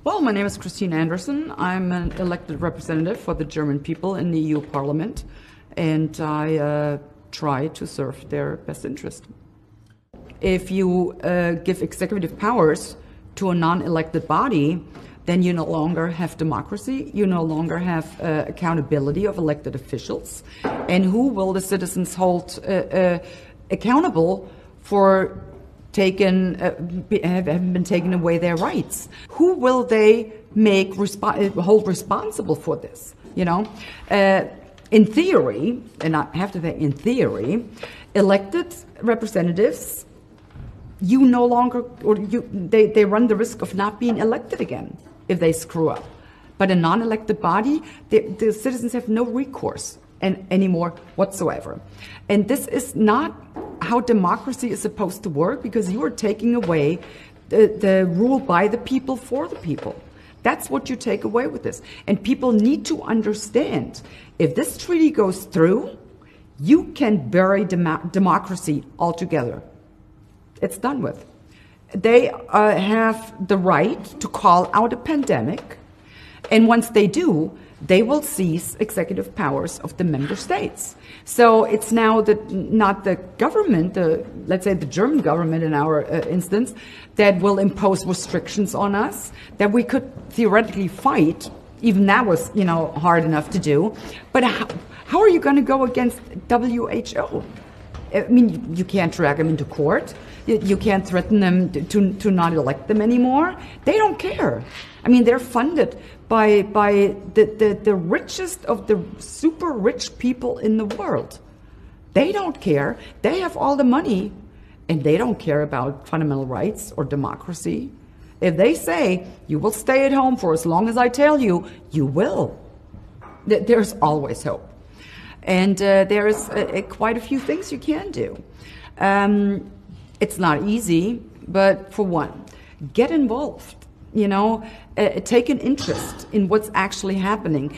Well, my name is Ch.Anderson. I'm an elected representative for the German people in the EU Parliament, and I try to serve their best interest. If you give executive powers to a non-elected body, then you no longer have democracy, you no longer have accountability of elected officials, and who will the citizens hold accountable for having been taken away their rights? Who will they hold responsible for this? You know, in theory, and I have to say in theory, elected representatives, you no longer, or they run the risk of not being elected again if they screw up. But a non-elected body, the citizens have no recourse anymore whatsoever. And this is not how democracy is supposed to work, because you are taking away the rule by the people for the people. That's what you take away with this. And people need to understand, if this treaty goes through, you can bury democracy altogether. It's done with. They have the right to call out a pandemic, and once they do, they will seize executive powers of the member states. So it's now not the government, let's say the German government in our instance, that will impose restrictions on us that we could theoretically fight. Even that was, hard enough to do. But how are you going to go against WHO? I mean, you can't drag them into court. You can't threaten them to not elect them anymore. They don't care. I mean, they're funded by the richest of the super rich people in the world. They don't care. They have all the money, and they don't care about fundamental rights or democracy. If they say, you will stay at home for as long as I tell you, you will. There's always hope. And there is quite a few things you can do. It's not easy, but for one, get involved. Take an interest in what's actually happening.